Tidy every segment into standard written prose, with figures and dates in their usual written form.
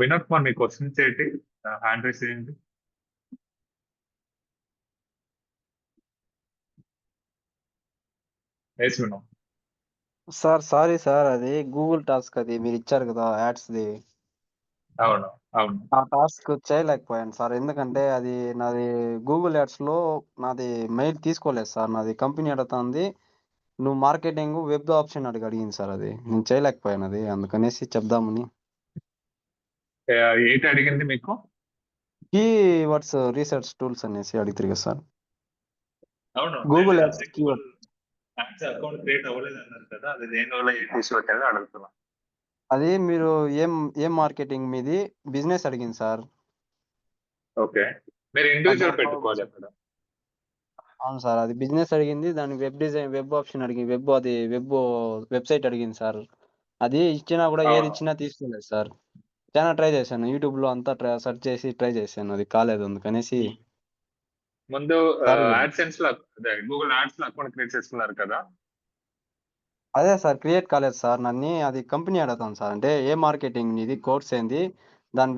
వినోద్ కుమార్, మీ క్వశ్చన్స్ ఏంటి? Hand raise చేయండి. Yes Vinod. Sir sorry sir, అది గూగుల్ టాస్క్ అది మీరు ఇచ్చారు కదా యాడ్స్ది. అవును, అవును. ఆ టాస్క్ చేయలేకపోయాను సార్. ఎందుకంటే అది నాది గూగుల్ యాడ్స్లో నాది మెయిల్ తీసుకోలేదు సార్. నాది కంపెనీ అడుగుతుంది, నువ్వు మార్కెటింగ్ వెబ్ ఆప్షన్ అడిగింది సార్. అది నేను చేయలేకపోయాను, అది అందుకనేసి చెప్దామని. ఏంటి అడిగింది మీకు? కీ వర్డ్స్ రీసెర్చ్ టూల్స్ అనేసి అడుగుతారు కదా సార్. అవును, Google ads Google keyword. Ads account create అవ్వలేదు అన్నారు కదా, అది దేని వల్ల ఏంటి ఇష్యూ వచ్చిందని అడుగుతున్నా. అది మీరు ఏం ఏం మార్కెటింగ్ మీది బిజినెస్ అడిగింది సార్. ఓకే, మీరు ఇండివిజువల్ దాంట్లో పెట్టుకోవాలి అక్కడ. అవును సార్, అది బిజినెస్ అడిగింది. దాని వెబ్ డిజైన్, వెబ్ ఆప్షన్ అడిగింది, వెబ్సైట్ అడిగింది సార్. అది ఇచ్చినా కూడా ఏది అవును, ఇచ్చినా తీసుకోలేదు సార్. చాలా ట్రై చేశాను, యూట్యూబ్లో అంతా సెర్చ్ చేసి ట్రై చేశాను, అది కాలేదు. అందుకనేసి ముందు సారీ. యాడ్సెన్స్ లో అదే గూగుల్ యాడ్స్ లో అకౌంట్ క్రియేట్ చేసుకున్నారు కదా. అదే సార్, క్రియేట్ కాలేదు సార్. నన్ను అది కంపెనీ అడుగుతాను సార్. అంటే ఏ మార్కెటింగ్ ఇది కోర్స్ ఏంది, దాని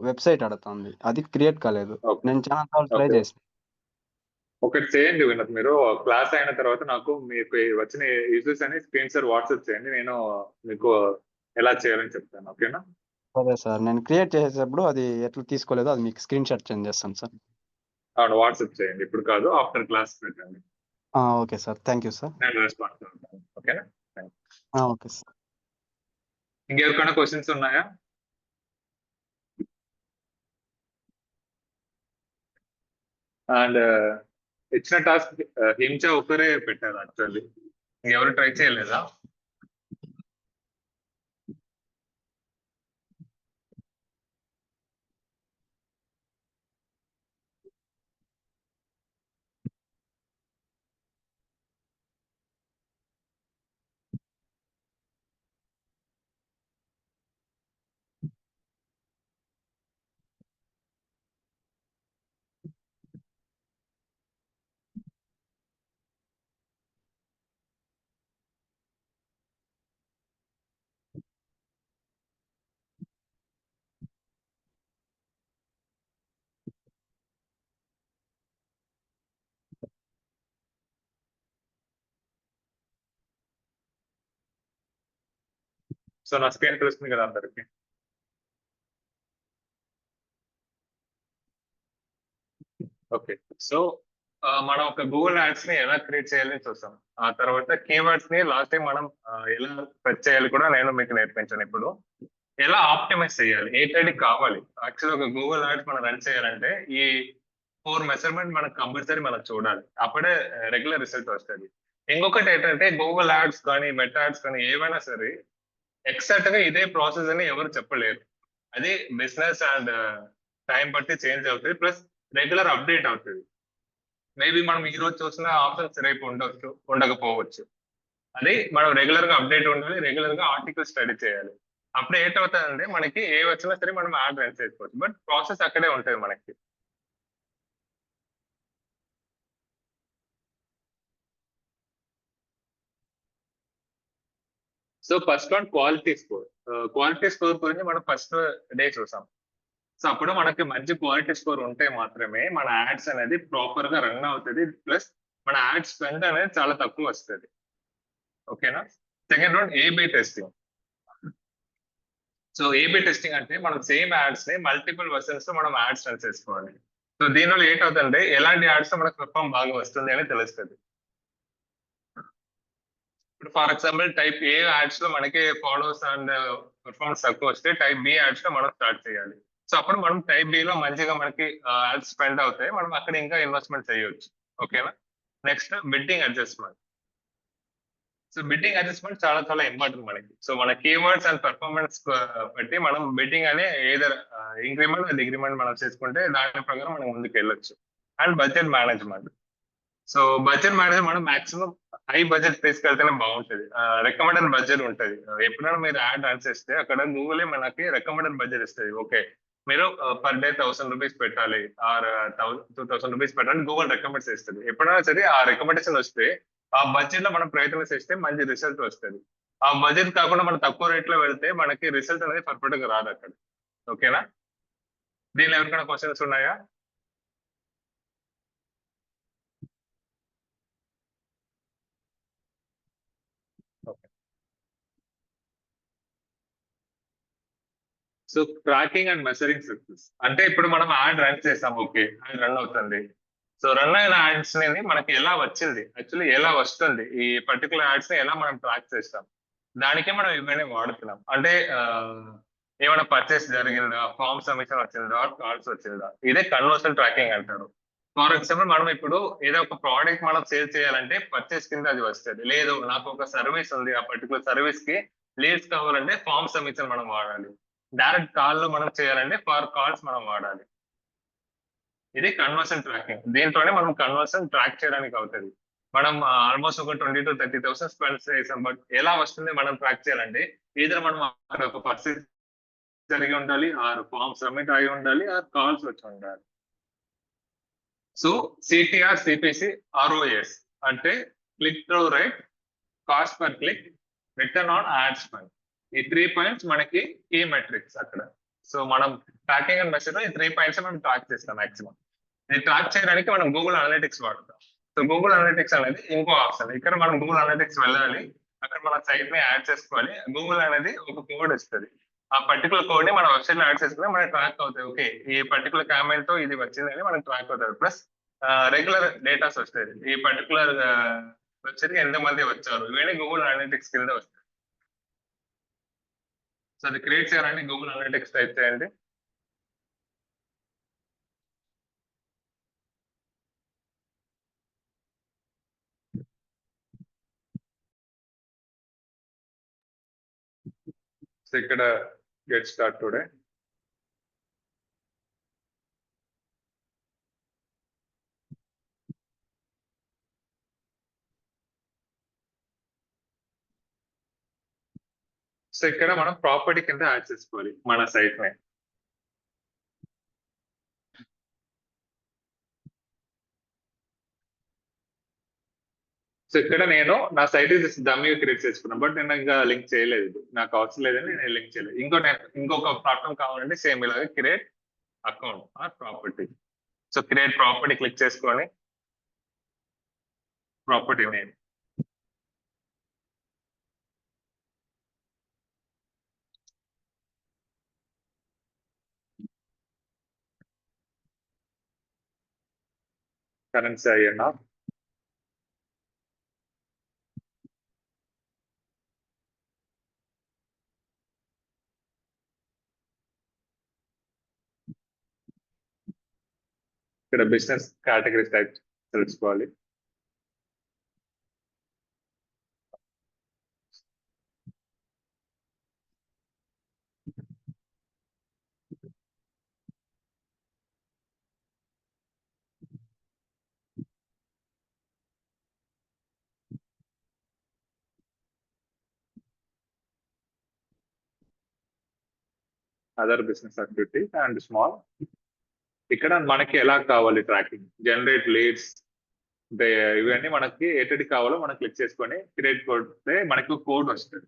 వెబ్సైట్ అడుగుతుంది, అది క్రియేట్ కాలేదు. ఓకే, నేను చాలా సార్లు ట్రై ఓకే. చేశాను. ఒకటి చేయండి వినోద్, మీరు క్లాస్ అయిన తర్వాత నాకు మీకు వచ్చిన ఇష్యూస్ అని స్క్రీన్ షాట్ వాట్సాప్ చేయండి, నేను మీకు ఎలా చేయాలని చెప్తాను. ఓకేనా? సరే సార్, నేను క్రియేట్ చేసేటప్పుడు అది ఎట్లా తీసుకోలేదో అది మీకు స్క్రీన్ షాట్ సెండ్ చేస్తాను సార్. అవును, వాట్సాప్ చేయండి, ఇప్పుడు కాదు, ఆఫ్టర్ క్లాస్ పెట్టండి. Okay sir, thank you sir. నేను రెస్పాన్స్ అవుతాను. ఓకేనా? Thank you. Okay sir. ఇంకెవరికైనా క్వశ్చన్స్ ఉన్నాయా? అండ్ ఇచ్చిన టాస్క్ హింస ఒకరే పెట్టారు యాక్చువల్లీ, ఇంకెవరు ట్రై చేయలేదా? సో నా స్క్రీన్ తెలుస్తుంది కదా అందరికి. ఓకే, సో మనం ఒక గూగుల్ యాడ్స్ ని ఎలా క్రియేట్ చేయాలని చూస్తాం. ఆ తర్వాత కీవర్డ్స్ ని లాస్ట్ టైం మనం ఎలా సెర్చ్ చేయాలి కూడా నేను మీకు నేర్పించాను. ఇప్పుడు ఎలా ఆప్టిమైజ్ చేయాలి, ఏంటంటే కావాలి యాక్చువల్ ఒక గూగుల్ యాడ్స్ మనం రన్ చేయాలంటే ఈ 4 మెజర్మెంట్ మనకు కంపల్సరీ మనం చూడాలి, అప్పుడే రెగ్యులర్ రిజల్ట్ వస్తుంది. ఇంకొకటి ఏంటంటే గూగుల్ యాడ్స్ కానీ మెటా యాడ్స్ కానీ ఏవైనా సరే ఎక్సాక్ట్ గా ఇదే ప్రాసెస్ అని ఎవరు చెప్పలేరు. అది బిజినెస్ అండ్ టైం బట్టి చేంజ్ అవుతుంది, ప్లస్ రెగ్యులర్ అప్డేట్ అవుతుంది. మేబీ మనం ఈ రోజు చూసిన ఆప్షన్స్ రేపు ఉండొచ్చు, ఉండకపోవచ్చు. అది మనం రెగ్యులర్ గా అప్డేట్ ఉండాలి, రెగ్యులర్ గా ఆర్టికల్ స్టడీ చేయాలి. అప్పుడు ఏంటవుతుందంటే మనకి ఏ వచ్చినా సరే మనం యాడ్ రన్ చేసుకోవచ్చు, బట్ ప్రాసెస్ అక్కడే ఉంటుంది మనకి. So first one quality score. Quality score గురించి మనం ఫస్ట్ డే చూసాం. సో అప్పుడు మనకి మంచి క్వాలిటీ స్కోర్ ఉంటే మాత్రమే మన యాడ్స్ అనేది ప్రాపర్ గా రన్ అవుతుంది, ప్లస్ మన యాడ్ స్పెండ్ అనేది చాలా తక్కువ వస్తుంది. ఓకేనా? Second round AB testing. So AB testing అంటే మనం సేమ్ యాడ్స్ ని మల్టిపుల్ వర్షన్స్ లో మనం యాడ్స్ రన్ చేసుకోవాలి. సో దీనివల్ల ఏంటవుతుందంటే ఎలాంటి యాడ్స్ మనకు పెర్ఫామ్ బాగా వస్తుంది అని తెలుస్తుంది. ఇప్పుడు for example type A ads లో మనకి ఫాలోవర్స్ అండ్ పెర్ఫార్మెన్స్ తక్కువ వస్తే టైప్ బి యాడ్స్ లో మనం స్టార్ట్ చేయాలి. సో అప్పుడు మనం టైప్ బి లో మంచిగా మనకి యాడ్స్ స్పెండ్ అవుతాయి, మనం అక్కడ ఇంకా ఇన్వెస్ట్మెంట్ చేయొచ్చు. ఓకేనా? Next bidding adjustment. So bidding adjustment చాలా చాలా ఇంపార్టెంట్ మనకి. సో మన కీవర్డ్స్ అండ్ పెర్ఫార్మెన్స్ బట్టి మనం బిడ్డింగ్ అనే ఏదర్ ఇంక్రిమెంట్ డిగ్రిమెంట్ మనం చేసుకుంటే దాని ప్రకారం మనం ముందుకు వెళ్ళొచ్చు. And budget management. So budget management మనం మాక్సిమం హై బడ్జెట్ తీసుకెళ్తేనే బాగుంటుంది. రికమెండెడ్ బడ్జెట్ ఉంటుంది. ఎప్పుడైనా మీరు యాడ్ రన్ చేస్తే అక్కడ గూగులే మనకి రికమెండెడ్ బడ్జెట్ ఇస్తుంది. ఓకే, మీరు పర్ డే 1000 రూపీస్ పెట్టాలి ఆర్ 2000 రూపీస్ పెట్టాలి, గూగుల్ రికమెండ్ చేస్తుంది. ఎప్పుడైనా సరే ఆ రికమెండేషన్ వస్తే ఆ బడ్జెట్ లో మనం ప్రయత్నం చేస్తే మంచి రిజల్ట్ వస్తుంది. ఆ బడ్జెట్ కాకుండా మనం తక్కువ రేట్ లో వెళ్తే మనకి రిజల్ట్ అనేది పర్ఫెక్ట్ గా రాదు అక్కడ. ఓకేనా? దీనిలో ఎవరికైనా క్వశ్చన్స్ ఉన్నాయా? So tracking and measuring success అంటే ఇప్పుడు మనం యాడ్ రన్ చేసాం, ఓకే యాడ్ రన్ అవుతుంది. సో రన్ అయిన యాడ్స్ ని మనకి ఎలా వచ్చింది, యాక్చువల్లీ ఎలా వస్తుంది, ఈ పర్టికులర్ యాడ్స్ ని ఎలా మనం ట్రాక్ చేస్తాం, దానికే మనం ఇవన్నీ వాడుతున్నాం. అంటే ఏమైనా పర్చేస్ జరిగిందా, ఫార్మ్ సబ్మిషన్ వచ్చిందా, కాల్స్ వచ్చిందా, ఇదే కన్వర్షన్ ట్రాకింగ్ అంటారు. ఫర్ ఎగ్జాంపుల్ మనం ఇప్పుడు ఏదో ఒక ప్రోడక్ట్ మనం సేల్ చేయాలంటే పర్చేస్ కింద అది వస్తుంది. లేదు నాకు ఒక సర్వీస్ ఉంది, ఆ పర్టికులర్ సర్వీస్ కి లీడ్స్ కావాలంటే ఫార్మ్ సబ్మిషన్ మనం వాడాలి. డైరెక్ట్ కాల్ లో మనం చేయాలంటే ఫర్ కాల్స్ మనం వాడాలి. ఇది కన్వర్షన్ ట్రాకింగ్. దీంట్లోనే మనం కన్వర్షన్ ట్రాక్ చేయడానికి అవుతుంది. మనం ఆల్మోస్ట్ ఒక 20,000 to 30,000 స్పెండ్ చేసాం, బట్ ఎలా వస్తుంది మనం ట్రాక్ చేయాలంటే either మనం అక్కడ ఒక పర్చేస్ జరిగి ఉండాలి, ఆర్ ఫార్మ్ సబ్మిట్ అయి ఉండాలి, ఆర్ కాల్స్ వచ్చి ఉండాలి. సో సిటిఆర్, సిపిసి, ఆర్ఓఎస్ అంటే click through rate, cost per click, return on add spend. ఈ 3 పాయింట్స్ మనకి కీ మెట్రిక్స్ అక్కడ. సో మనం ట్రాకింగ్ అండ్ మెసేజ్ ఈ 3 పాయింట్స్ మనం ట్రాక్ చేస్తాం మాక్సిమం. ఇది ట్రాక్ చేయడానికి మనం గూగుల్ అనలిటిక్స్ వాడతాం. సో గూగుల్ అనలిటిక్స్ అనేది ఇంకో ఆప్షన్. ఇక్కడ మనం గూగుల్ అనలిటిక్స్ వెళ్ళాలి, అక్కడ మన సైట్ ని యాడ్ చేసుకోవాలి. గూగుల్ అనేది ఒక కోడ్ ఇస్తుంది, ఆ పర్టికులర్ కోడ్ ని మన వెబ్సైట్ లో యాడ్ చేసుకుని మనకి ట్రాక్ అవుతాయి. ఓకే ఈ పర్టికులర్ కామెంట్ తో ఇది వచ్చింది అని మనకి ట్రాక్ అవుతుంది. ప్లస్ రెగ్యులర్ డేటాస్ వస్తాయి, ఈ పర్టికులర్ వెబ్సైట్ కి ఎంతమంది వచ్చారు, ఇవన్నీ గూగుల్ అనలిటిక్స్ కింద వస్తాయి. సో అది క్రియేట్ చేయాలంటే గూగుల్ అనలిటిక్స్ టైప్ చేయండి. సో ఇక్కడ గెట్ స్టార్ట్ టుడే. సో ఇక్కడ మనం ప్రాపర్టీ కింద యాడ్ చేసుకోవాలి మన సైట్ ని. సో ఇక్కడ నేను నా సైట్ డమ్మీ క్రియేట్ చేసుకున్నాను, బట్ నేను ఇంకా లింక్ చేయలేదు, ఇది నాకు అవసరం లేదని నేను లింక్ చేయలేదు. ఇంకొక ప్లాట్ఫామ్ కావాలంటే సేమ్ ఇలాగే create account are property. So create property click చేసుకొని ప్రాపర్టీ నేమ్, కరెన్సీ అయ్యన్నా, ఇక్కడ బిజినెస్ కేటగిరీ టైప్ తెలుసుకోవాలి. Other business activity and small. ఇక్కడ మనకి ఎలా కావాలి ట్రాకింగ్, జనరేట్ లీడ్స్, ఇవన్నీ మనకి ఎటు కావాలో మనం క్లిక్ చేసుకొని క్రియేట్ కొడితే మనకి కోడ్ వస్తుంది.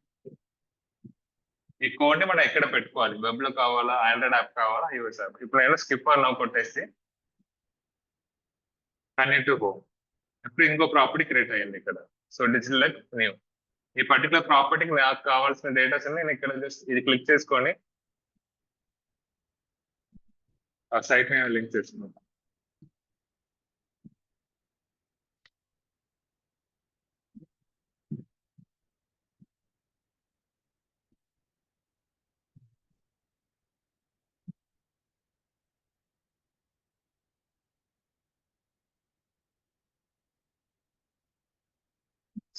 ఈ కోడ్ ని మనం ఎక్కడ పెట్టుకోవాలి, వెబ్ లో కావాలా, ఆండ్రాయిడ్ యాప్ కావాలా, iOS యాప్. ఇప్పుడు నేను స్కిప్ నౌ కొట్టేసి కనెక్ట్ టు హోమ్. ఇప్పుడు ఇంకో ప్రాపర్టీ క్రియేట్ అయ్యింది ఇక్కడ. సో డిజిటల్ లైక్ న్యూ, ఈ పర్టికులర్ ప్రాపర్టీకి నాకు కావాల్సిన డేటాస్ అన్ని నేను ఇక్కడ జస్ట్ ఇది క్లిక్ చేసుకొని ఆ సైట్ ని లింక్ చేసుకున్నాను.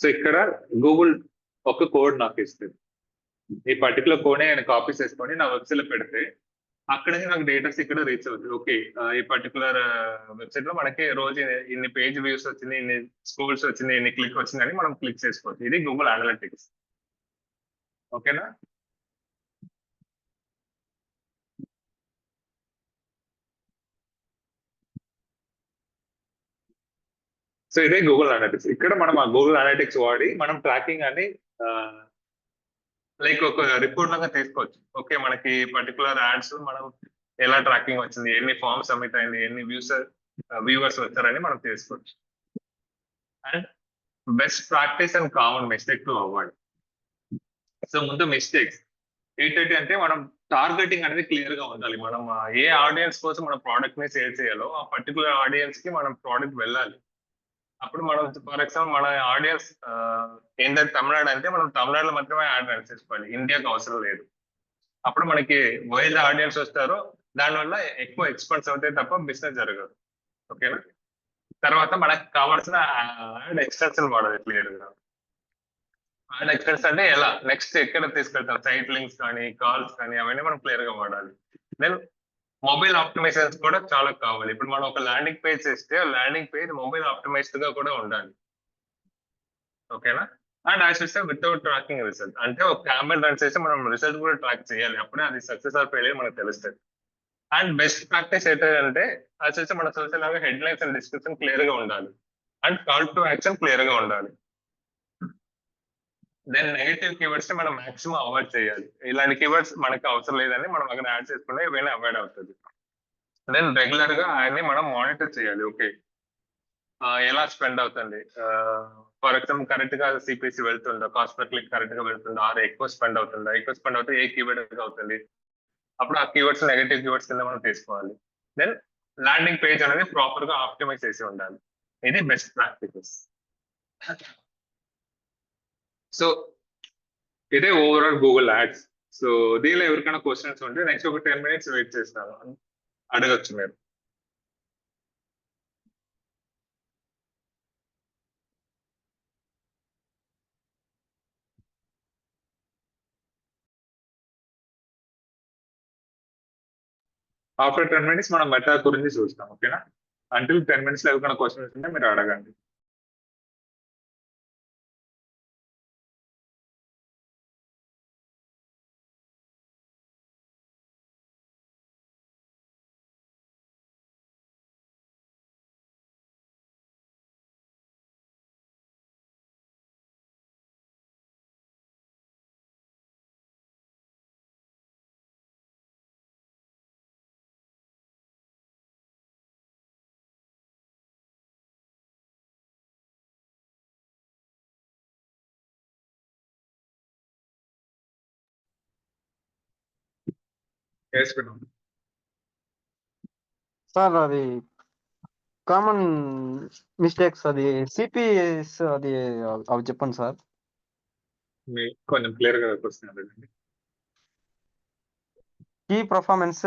సో ఇక్కడ గూగుల్ ఒక కోడ్ నాకు ఇస్తుంది, ఈ పర్టికులర్ కోడ్ నేను కాపీ చేసుకొని నా వెబ్సైట్ లో పెడితే అక్కడ నుంచి నాకు డేటాస్ ఇక్కడ రీచ్ అవుతుంది. ఓకే ఈ పర్టికులర్ వెబ్సైట్ లో మనకి రోజు ఇన్ని పేజ్ వ్యూస్ వచ్చింది, ఇన్ని స్క్రోల్స్ వచ్చింది, ఇన్ని క్లిక్ వచ్చింది అని మనం క్లిక్ చేసుకోవచ్చు. ఇది గూగుల్ అనలిటిక్స్. ఓకేనా? సో ఇదే గూగుల్ అనలిటిక్స్. ఇక్కడ మనం ఆ గూగుల్ అనలిటిక్స్ వాడి మనం ట్రాకింగ్ అని లైక్ ఒక రిపోర్ట్ లాగా తీసుకోవచ్చు. ఓకే, మనకి పర్టికులర్ యాడ్స్ మనం ఎలా ట్రాకింగ్ వచ్చింది, ఎన్ని ఫార్మ్స్ సబ్మిట్ అయింది, ఎన్ని వ్యూవర్స్ వచ్చారని మనం తీసుకోవచ్చు. And best practice and common mistake to avoid. So ముందు మిస్టేక్స్ ఏంటంటే అంటే మనం టార్గెటింగ్ అనేది క్లియర్ గా ఉండాలి. మనం ఏ ఆడియన్స్ కోసం మన ప్రోడక్ట్ ని సేల్ చేయాలో ఆ పర్టికులర్ ఆడియన్స్ కి మనం ప్రోడక్ట్ వెళ్ళాలి. అప్పుడు మనం ఫర్ ఎగ్జాంపుల్ మన ఆడియన్స్ ఏంటంటే తమిళనాడు అంటే మనం తమిళనాడులో మాత్రమే యాడ్ రన్ చేసుకోవాలి, ఇండియాకి అవసరం లేదు. అప్పుడు మనకి వైల్డ్ ఆడియన్స్ వస్తారో దానివల్ల ఎక్కువ ఎక్స్పెన్స్ అవుతాయి తప్ప బిజినెస్ జరగదు. ఓకేనా? తర్వాత మనకు కావాల్సిన యాడ్ ఎక్స్టెన్షన్ వాడాలి క్లియర్ గా. యాడ్ ఎక్స్టెన్స్ అంటే ఎలా నెక్స్ట్ ఎక్కడ తీసుకెళ్తాం, సైట్ లింక్స్ కానీ కాల్స్ కానీ అవన్నీ మనం క్లియర్ గా వాడాలి. దెన్ మొబైల్ ఆప్టిమైజేషన్స్ కూడా చాలా కావాలి. ఇప్పుడు మనం ఒక ల్యాండింగ్ పేజ్ చేస్తే ల్యాండింగ్ పేజ్ మొబైల్ ఆప్టిమైజ్డ్ గా కూడా ఉండాలి. ఓకేనా? And as system without tracking result అంటే ఒక క్యాంపెయిన్ రన్ చేసి మనం రిజల్ట్ కూడా ట్రాక్ చేయాలి. అప్పుడే అది సక్సెస్ ఆర్ ఫెయిలియర్ మనకు తెలుస్తుంది. అండ్ బెస్ట్ ప్రాక్టీస్ ఏంటంటే అది వచ్చి మన సోషల్ లాగా head lines and description clear గా ఉండాలి. And call to action clear గా ఉండాలి. దెన్ నెగిటివ్ కీవర్డ్స్ ని మనం మాక్సిమం అవాయిడ్ చేయాలి. ఇలాంటి కీవర్డ్స్ మనకు అవసరం లేదని మనం అక్కడ యాడ్ చేసుకుంటే ఇవన్నీ అవాయిడ్ అవుతుంది. దెన్ రెగ్యులర్ గా ఆయన్ని మనం మానిటర్ చేయాలి. ఓకే, ఎలా స్పెండ్ అవుతుంది, ఫర్ ఎగ్జాంపుల్ కరెక్ట్ గా సిపిసి వెళ్తుందా, కాస్ట్ పర్ క్లిక్ కరెక్ట్ గా వెళ్తుందా, ఆర్ ఎక్కువ స్పెండ్ అవుతుందా, ఎక్కువ స్పెండ్ అవుతే ఏ కీవర్డ్ అవుతుంది, అప్పుడు ఆ కీవర్డ్స్ నెగటివ్ కీవర్డ్స్ కింద మనం తీసుకోవాలి. దెన్ ల్యాండింగ్ పేజ్ అనేది ప్రాపర్ గా ఆప్టిమైజ్ చేసి ఉండాలి. ఇది బెస్ట్ ప్రాక్టీసెస్. సో ఇదే ఓవరాల్ గూగుల్ యాడ్స్. సో దీనిలో ఎవరికైనా క్వశ్చన్స్ ఉంటే నెక్స్ట్ ఒక 10 minutes వెయిట్ చేస్తాను, అడగచ్చు మీరు. ఆఫ్టర్ 10 minutes మనం మెటా గురించి చూస్తాం. ఓకేనా? అంటిల్ 10 minutes లో ఎవరికైనా క్వశ్చన్స్ ఉంటే మీరు అడగండి. వేసుకున్నాం. సార్ అది కామన్ మిస్టేక్స్ అది సిపిఎస్ అది అవి చెప్పండి సార్. మీకు కొంచెం క్లియర్ గా క్వశ్చన్ అడగండి. కీ పర్ఫార్మెన్స్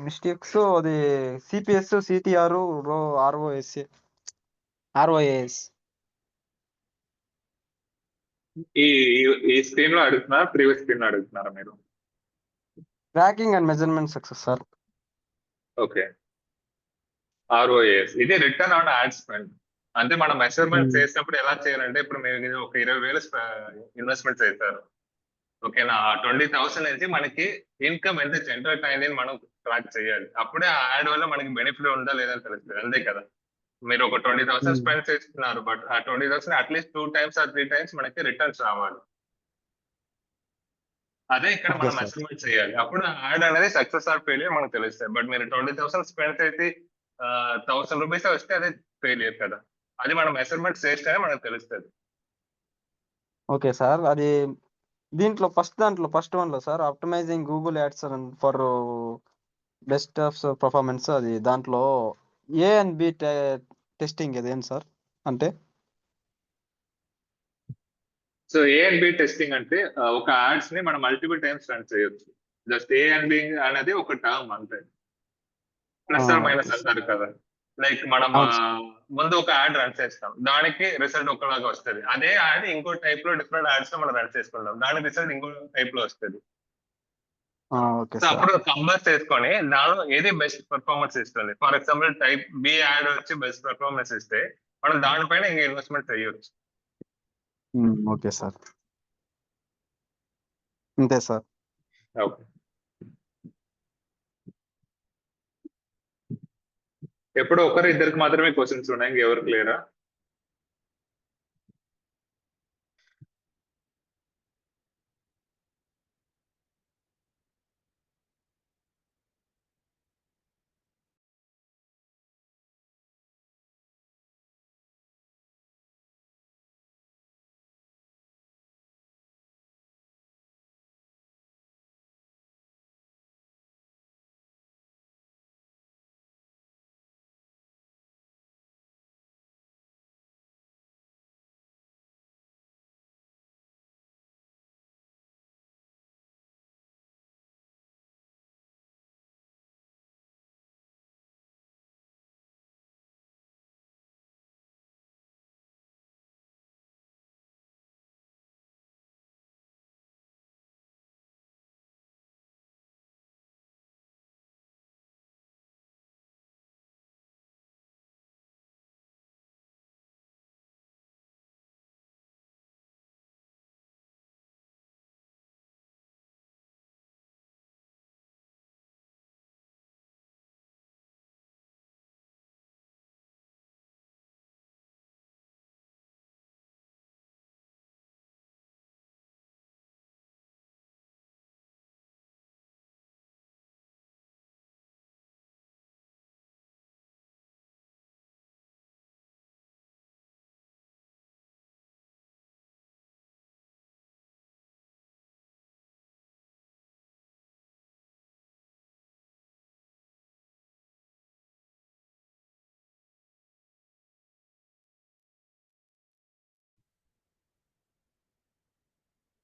మిస్టేక్స్ అది సిపిఎస్ సిటిఆర్ ఆర్ఓఎస్ ఆర్ఓఎస్ ఈ ఈ స్క్రీన్ లో అడుగుతున్నారా, ప్రీవియస్ స్క్రీన్ లో అడుగుతున్నారా మీరు? Tracking and measurement success sir. Okay, ROS ఇది రిటర్న్ ఆన్ యాడ్ స్పెండ్. అంటే మనం మెజర్మెంట్ చేసినప్పుడు ఎలా చేయాలంటే ఇప్పుడు మీరు ఒక 20,000 ఇన్వెస్ట్మెంట్ చేశారు. ఓకేనా? 20,000 నుంచి మనకి ఇన్కమ్ ఎంత జనరేట్ అయింది అని మనం ట్రాక్ చేయాలి. అప్పుడే ఆ యాడ్ వల్ల మనకి బెనిఫిట్ ఉందా లేదా అని తెలుస్తుంది. అంతే కదా? మీరు ఒక 20,000 స్పెండ్ చేస్తున్నారు, బట్ ఆ 20,000 అట్లీస్ట్ 2 times ఆర్ 3 times మనకి రిటర్న్స్ రావాలి. అదే ఇక్కడ మనం మెజర్మెంట్ చేయాలి. అప్పుడు యాడ్ అనేది సక్సెస్ ఆర్ ఫెయిలియర్ మనకు తెలుస్తాయి. బట్ మీరు 20,000 స్పెండ్ చేసి 1,000 రూపీస్ వస్తే అదే ఫెయిలియర్ కదా. అది మనం మెజర్మెంట్ చేస్తేనే మనకు తెలుస్తుంది. ఓకే సార్, అది దీంట్లో ఫస్ట్ వన్ లో sir optimising Google ads for best of performance, అది దాంట్లో ఏ అండ్ బి టెస్టింగ్ అదేం సార్ అంటే? So A and B testing అంటే ఒక యాడ్స్ ని మనం మల్టిపుల్ టైమ్స్ రన్ చేయొచ్చు. జస్ట్ ఏ అండ్ బి అనేది ఒక టర్మ్ అంతే. ప్లస్ ఆర్ మైనస్ అంటారు కదా. లైక్ మనం ముందు ఒక యాడ్ రన్ చేస్తాం, దానికి రిజల్ట్ ఒకలాగా వస్తుంది. అదే యాడ్ ఇంకో టైప్ లో డిఫరెంట్ యాడ్స్ లో మనం రన్ చేసుకుంటాం, దాని రిజల్ట్ ఇంకో టైప్ లో వస్తుంది. సో అప్పుడు కంపేర్ చేసుకొని దానిలో ఏది బెస్ట్ పర్ఫార్మెన్స్ ఇస్తుంది. For example type B ad వచ్చి బెస్ట్ పర్ఫార్మెన్స్ ఇస్తే మనం దానిపైన ఇంకా ఇన్వెస్ట్మెంట్ చేయొచ్చు. ఓకే సార్, అంతే సార్. ఓకే, ఎప్పుడు ఒకరు ఇద్దరికి మాత్రమే క్వశ్చన్స్ ఉన్నాయి, ఇంకెవరు క్లియరా?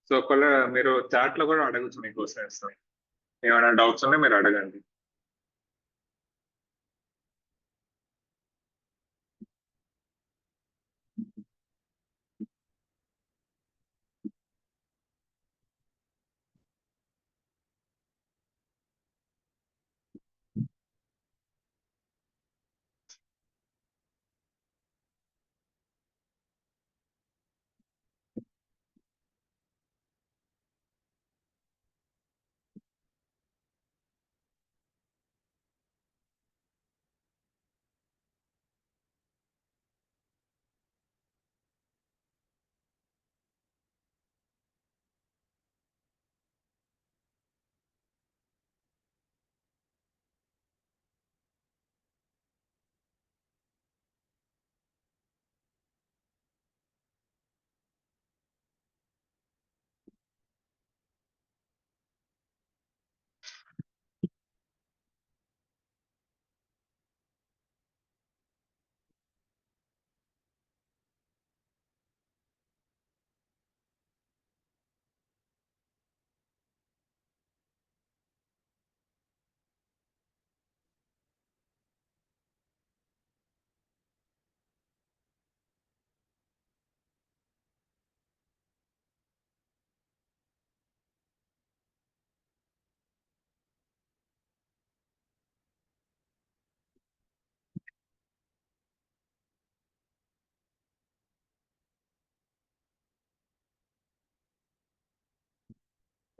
సో ఒకవేళ మీరు చాట్ లో కూడా అడగచ్చు మీ క్వశ్చన్స్. ఏమైనా డౌట్స్ ఉంటే మీరు అడగండి.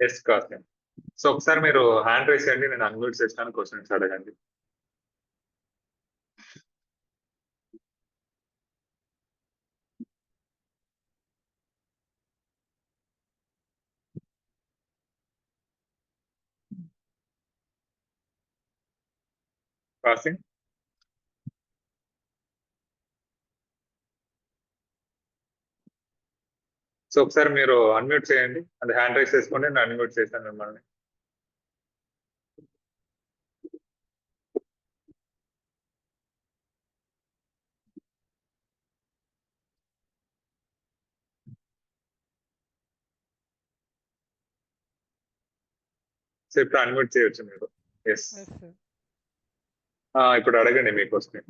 ఎస్ కాస్త. సో ఒకసారి మీరు హ్యాండ్ రైస్ చేయండి, నేను అన్మ్యూట్ చేస్తాను, క్వశ్చన్స్ అడగండి. కాసింగ్. సో ఒకసారి మీరు అన్మ్యూట్ చేయండి, అది హ్యాండ్ రైస్ చేసుకోండి, నేను అన్మ్యూట్ చేశాను మిమ్మల్ని. సో ఇప్పుడు అన్మ్యూట్ చేయొచ్చు మీరు. ఎస్. Yes sir. ఇప్పుడు అడగండి మీ క్వశ్చన్.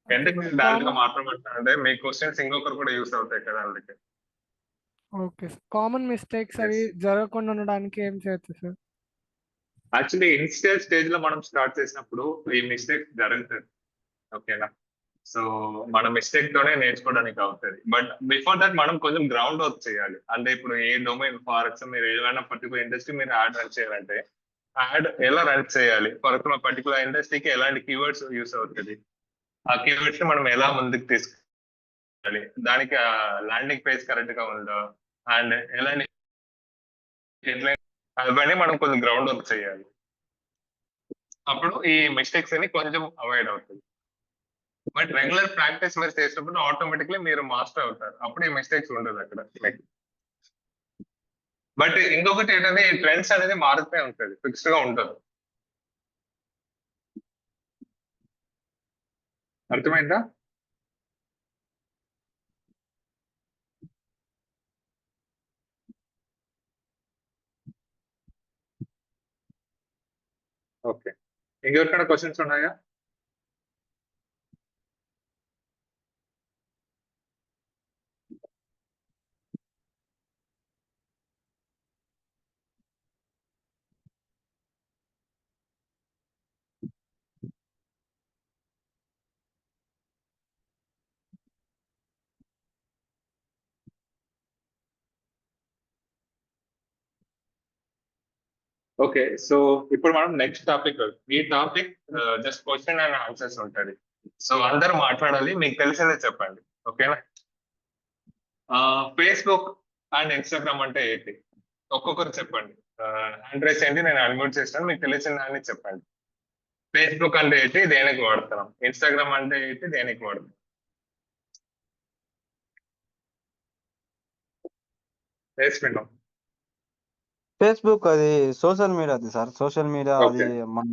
ఎందుకు మీరు డైరెక్ట్ గా కామన్ మాట్లాడమంటారంటే మీ క్వశ్చన్స్ ఇంకొకరు కూడా యూస్ అవుతాయి కదా అందుకే. Okay sir. కామన్ మిస్టేక్స్ అవి Yes. జరగకుండా ఉండడానికి ఏం చేయొచ్చు సార్? యాక్చువల్లీ ఇనిషియల్ స్టేజ్ లో మనం స్టార్ట్ చేసినప్పుడు ఈ మిస్టేక్స్ జరుగుతుంది. ఓకేనా. సో మన మిస్టేక్ తోనే నేర్చుకోవడానికి అవుతుంది. బట్ బిఫోర్ దట్ మనం కొంచెం గ్రౌండ్ వర్క్ చేయాలి. అంటే ఇప్పుడు ఏ డొమైన్, ఫర్ ఎగ్జాంపుల్ మీరు ఏదైనా పర్టికులర్ ఇండస్ట్రీ మీరు యాడ్ రన్ చేయాలంటే యాడ్ ఎలా రన్ చేయాలి, ఫర్ ఎగ్జాంపుల్ పర్టికులర్ ఇండస్ట్రీకి ఎలాంటి కీవర్డ్స్ యూస్ అవుతుంది, ఆ కీవర్డ్స్ ని మనం ఎలా ముందుకు తీసుకెళ్ళాలి, దానికి ల్యాండింగ్ పేజ్ కరెక్ట్ గా ఉందా, అండ్ ఎలాంటి అవన్నీ మనం కొంచెం గ్రౌండ్ వర్క్ చేయాలి. అప్పుడు ఈ మిస్టేక్స్ అని కొంచెం అవాయిడ్ అవుతుంది. బట్ రెగ్యులర్ ప్రాక్టీస్ మీరు చేసినప్పుడు ఆటోమేటిక్లీ మీరు మాస్టర్ అవుతారు. అప్పుడు ఈ మిస్టేక్స్ ఉండదు అక్కడ. బట్ ఇంకొకటి ఏంటంటే ఈ ట్రెండ్స్ అనేది మారుతూనే ఉంటుంది, ఫిక్స్డ్ గా ఉండదు. అర్థమైందా? ఓకే. ఇంకెవరికైనా క్వశ్చన్స్ ఉన్నాయా? ఓకే. సో ఇప్పుడు మనం నెక్స్ట్ టాపిక్. ఈ topic just question and answers ఉంటుంది. సో అందరూ మాట్లాడాలి, మీకు తెలిసిందే చెప్పండి. ఓకేనా. ఫేస్బుక్ అండ్ ఇన్స్టాగ్రామ్ అంటే ఏంటి? ఒక్కొక్కరు చెప్పండి. హ్యాండ్ రైస్ ఏంటి, నేను అన్మ్యూట్ చేస్తాను, మీకు తెలిసిన దాన్ని చెప్పండి. ఫేస్బుక్ అంటే ఏంటి, దేనికి వాడుతున్నాం? ఇన్స్టాగ్రామ్ అంటే ఏంటి, దేనికి వాడుతున్నాం? వేసుకుంటాం. ఫేస్బుక్ అది సోషల్ మీడియా అది సార్. సోషల్ మీడియా అది ఓకే. మన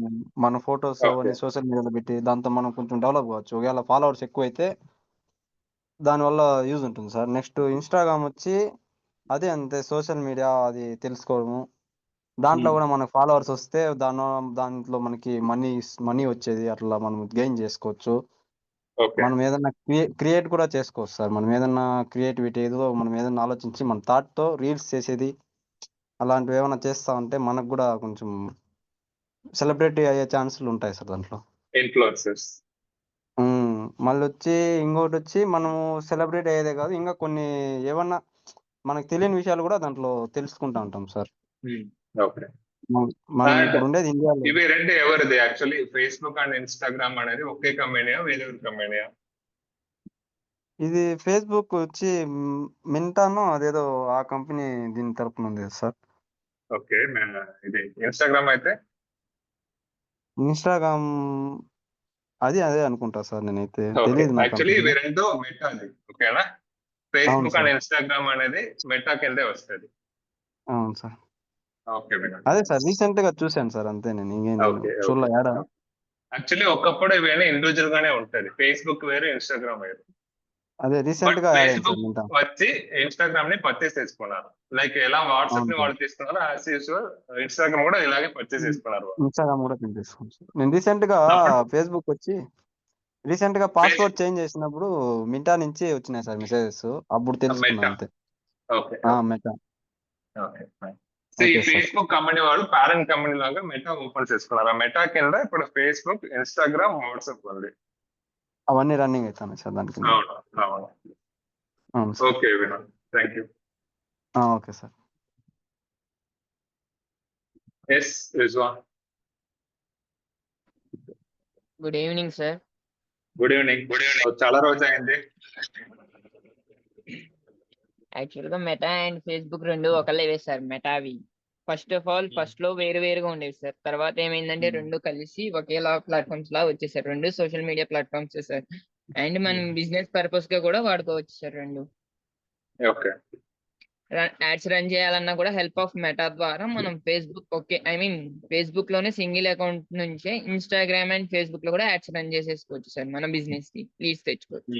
మన ఫొటోస్ ఓకే. అవన్నీ సోషల్ మీడియాలో పెట్టి దాంతో మనం కొంచెం డెవలప్ కావచ్చు. ఒకవేళ ఫాలోవర్స్ ఎక్కువైతే దానివల్ల యూజ్ ఉంటుంది సార్. నెక్స్ట్ ఇన్స్టాగ్రామ్ వచ్చి అదే అంతే సోషల్ మీడియా అది తెలుసుకోవడము. దాంట్లో కూడా మనకు ఫాలోవర్స్ వస్తే దాంట్లో మనకి మనీ వచ్చేది అట్లా మనం గెయిన్ చేసుకోవచ్చు. ఓకే. మనం ఏదన్నా క్రియేట్ కూడా చేసుకోవచ్చు సార్. మనం ఏదన్నా క్రియేటివిటీ ఏదో మనం ఏదన్నా ఆలోచించి మన థాట్‌తో రీల్స్ చేసేది అలాంటివి ఏమైనా చేస్తా ఉంటే మనకు కూడా కొంచెం సెలబ్రిటీ అయ్యే ఛాన్సులు ఉంటాయి సార్ దాంట్లో. ఇన్‌ఫ్లుయెన్సర్స్. హ్మ్. మళ్ళొచ్చి ఇంకోటొచ్చి మనము సెలబ్రిటీ అయ్యేదే కాదు. ఇంకా కొన్ని ఏవన్నా మనకు తెలియని విషయాలు కూడా దాంట్లో తెలుసుకుంటా ఉంటాం సార్. హ్మ్. ఓకే. మనం మనం అండ్ ఇప్పుడుండేది ఇండియాలో. ఇవి 2 ఎవరిది యాక్చువల్లీ ఫేస్‌బుక్ అండ్ ఇన్‌స్టాగ్రామ్ అనేది ఒకే కంపెనీయా? వేరే వేరే కంపెనీయా? ఇది ఫేస్‌బుక్ వచ్చి మింటానో అదేదో ఆ కంపెనీ దీని తరపున ఉంది కదా సార్. ఓకే. ఇది ఇన్‌స్టాగ్రామ్ అయితే? ఇన్‌స్టాగ్రామ్ అదే అనుకుంటా సార్ నేనైతే. ఓకే. తెలీదు నాకు యాక్చువల్లీ కంపెనీ. ఇవి 2 మెటాది. ఓకేనా? అవును ఫేస్‌బుక్ అండ్ సార్. ఇన్‌స్టాగ్రామ్ అనేది మెటా కిందే వస్తది. అవును సార్. Okay madam. అదే సార్ రీసెంట్‌గా చూసాను సార్ అంతే నేను ఓకే. ఓకే. చూడలే యాడ. యాక్చువల్లీ ఒకప్పుడు ఇవన్నీ ఇండివిడ్యువల్ గానే ఉంటది. ఫేస్‌బుక్ వేరు, ఇన్‌స్టాగ్రామ్ వేరు. అదే బట్ రీసెంట్‌గా యాడ్ అయింది సార్ ఫేస్‌బుక్ మింటా. వచ్చి ఇన్‌స్టాగ్రామ్ ని పర్చేస్ చేసుకున్నారు. లైక్ ఎలా వాట్సాప్ అవును ని సార్. వాళ్ళు తీసుకున్నారో యాస్ యూజువల్ ఇన్‌స్టాగ్రామ్ కూడా ఇలాగే పర్చేస్ చేసుకున్నారు వాళ్ళు. ఇన్‌స్టాగ్రామ్ కూడా తీసేసుకోండి సార్. నేను రీసెంట్‌గా అప్పుడు ఫేస్‌బుక్ వచ్చి రీసెంట్‌గా ఫేస్ పాస్వర్డ్ చేంజ్ చేసినప్పుడు మింటా నుంచి వచ్చినాయి సార్ మెసేజెస్. అప్పుడు తెలుసుకున్నా మెటా. అంతే. ఓకే. ఆ! Okay. Meta. Okay. Fine. So, ఈ ఓకే సార్. ఫేస్‌బుక్ కంపెనీ వాళ్ళు పేరెంట్ కంపెనీ లాగా మెటా ఓపెన్ చేసుకున్నారు. ఆ మెటా కింద ఇప్పుడు ఫేస్‌బుక్, ఇన్‌స్టాగ్రామ్, వాట్సాప్ ఉంది. అవన్నీ రన్నింగ్ అయితున్నాయి సార్ దాని కింద. అవును. అవును. అవును sir. Okay Vinod. Thank you. Okay sir. Yes Rizwan. Good evening sir. Good evening. చాలా రోజులైంది. యాక్చువల్‌గా మెటా అండ్ ఫేస్‌బుక్ 2 ఒకళ్ళవే సార్ మెటావి. ఫస్ట్‌లో వేరు వేరుగా ఉండేవి సార్. తర్వాత ఏమైందంటే 2 కలిసి ఒకేలా ప్లాట్‌ఫార్మ్స్‌లా వచ్చేసాయి. 2 సోషల్ మీడియా ప్లాట్‌ఫార్మ్సే సార్. అండ్ మనం బిజినెస్ పర్పస్‌గా కూడా వాడుకోవచ్చు సార్ 2. ఓకే. యాడ్స్ రన్ చేయాలన్నా కూడా హెల్ప్ ఆఫ్ మెటా ద్వారా మనం ఫేస్‌బుక్‌లోనే సింగిల్ అకౌంట్ నుంచే ఇన్‌స్టాగ్రామ్ అండ్ ఫేస్‌బుక్‌లో కూడా యాడ్స్ రన్ చేసేసుకోవచ్చు సార్ మన బిజినెస్‌కి. లీడ్స్ తెచ్చుకోవచ్చు.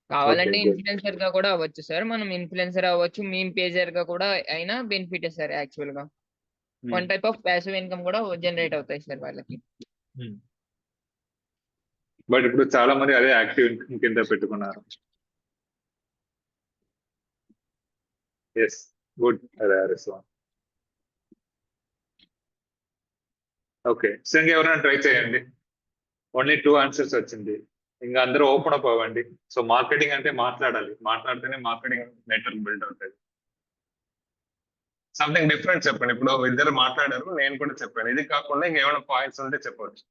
కావాలంటే ఓకే. గుడ్. ఇన్‌ఫ్లుయెన్సర్‌గా కూడా అవ్వచ్చు సార్. మనం ఇన్‌ఫ్లుయెన్సర్ అవ్వచ్చు. మీమ్ పేజర్‌గా కూడా అయినా బెనిఫిటే సార్ యాక్చువల్‌గా. One type of passive income కూడా జనరేట్ అవుతాయి సార్ వాళ్ళకి. బట్ ఇప్పుడు చాలా మంది అదే యాక్టివ్ ఇన్‌కమ్ కింద పెట్టుకున్నారు. యెస్. గుడ్. అదే రిజ్వాన్. ఓకే. సో, ఇంకెవరైనా ట్రై చేయండి. ఓన్లీ 2 ఆన్సర్స్ వచ్చింది. ఇంక అందరూ ఓపెన్ అప్ అవ్వండి. సో, మార్కెటింగ్ అంటే మాట్లాడాలి. మాట్లాడితేనే మార్కెటింగ్ నెట్వర్క్ బిల్డ్ అవుతది. సంథింగ్ డిఫరెంట్ చెప్పండి. ఇప్పుడు ఇద్దరు మాట్లాడారు. నేను కూడా చెప్పాను. ఇది కాకుండా ఇంకేమైనా పాయింట్స్ ఉంటే చెప్పొచ్చు.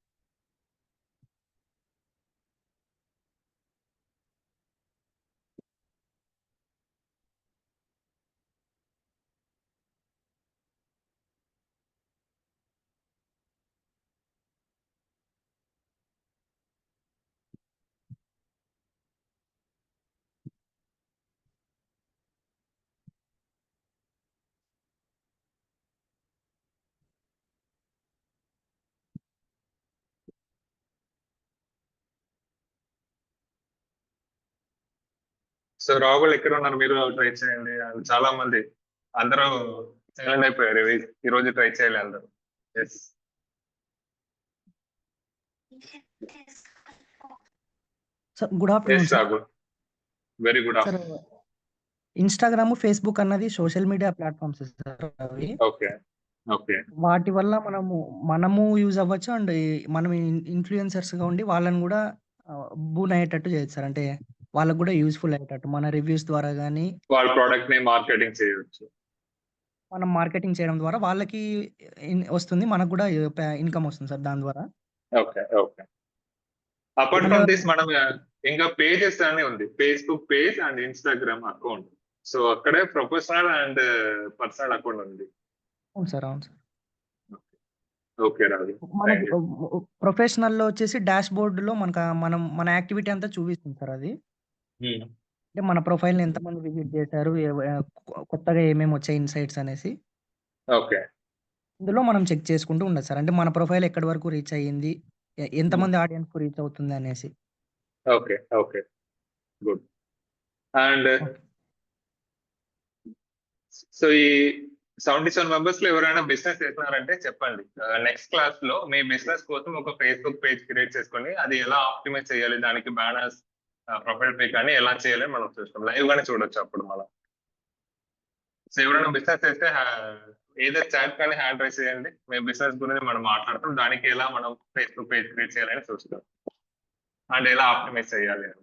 సో, రాహుల్ ఎక్కడ ఉన్నారు? మీరు ట్రై చేయండి. అండ్ చాలా మంది అందరూ సైలెంట్ అయిపోయారు. ఈ రోజు ట్రై చేయాలి అందరూ. Yes. Sir good afternoon yes sir. Rahul. Very good sir afternoon. Instagram, Facebook అన్నది సోషల్ మీడియా ప్లాట్‌ఫార్మ్స్ సార్ అవి. ఓకే. ఓకే. వాటి వల్ల మనము యూజ్ అవ్వచ్చు. అండ్ మనం ఇన్‌ఫ్లుయెన్సర్స్‌గా ఉండి వాళ్ళని గూడా బూన్ అయ్యేటట్టు చేయొచ్చు సార్. అంటే వాళ్ళకి గూడా యూజ్‌ఫుల్ అయ్యేటట్టు. మన రివ్యూస్ ద్వారా గాని, వాళ్ళ ప్రొడక్ట్ ని మార్కెటింగ్ చేయొచ్చు. మనం మార్కెటింగ్ చేయడం ద్వారా వాళ్ళకి వస్తుంది. మనకు గూడా ఇన్‌కమ్ వస్తుంది సార్ దాని ద్వారా. ఓకే. ఓకే. అపార్ట్ మళ్ళా ఫ్రమ్ దిస్ మనం ఇంకా పేజెస్ అని ఉంది. Facebook page and Instagram account. So, అక్కడే ప్రొఫెషనల్ అండ్ పర్సనల్ అకౌంట్ ఉంది. అవును సార్. అవును సార్. ఓకే రాహుల్. మనకి థాంక్ యూ. ప్రొఫెషనల్‌లో వచ్చేసి డాష్‌బోర్డ్‌లో మన యాక్టివిటీ అంతా చూపిస్తుంది సార్ అది. హ్మ్. అంటే మన ప్రొఫైల్‌ని ఎంతమంది విజిట్ చేశారు? కొత్తగా ఏమేమి వచ్చాయి ఇన్‌సైట్స్ అనేసి. ఓకే. ఇందులో మనం చెక్ చేసుకుంటూ ఉండొచ్చు సార్. అంటే మన ప్రొఫైల్ ఎక్కడి వరకు రీచ్ అయ్యింది? హ్మ్. ఎంతమంది ఆడియన్స్‌కి రీచ్ అవుతుంది అనేసి. Okay. Okay. Good. And okay. So ఈ 77 మెంబర్స్ లో ఎవరైనా బిజినెస్ చేస్తున్నారంటే చెప్పండి. నెక్స్ట్ క్లాస్ లో మీ బిజినెస్ కోసం ఒక ఫేస్బుక్ పేజ్ క్రియేట్ చేసుకొని అది ఎలా ఆప్టిమైజ్ చేయాలి, దానికి బ్యానర్స్, ప్రొఫైల్ పిక్ అని ఎలా చేయాలి మనం చూస్తాం. లైవ్ గానే చూడొచ్చు అప్పుడు మనం. సో ఎవరైనా బిజినెస్ చేస్తే ఏదో చాట్ కానీ హ్యాండ్ రైస్ చేయండి. మీ బిజినెస్ గురించి మనం మాట్లాడతాం, దానికి ఎలా మనం ఫేస్బుక్ పేజ్ క్రియేట్ చేయాలని చూస్తాం అండ్ ఎలా ఆప్టిమైజ్ చేయాలి అని.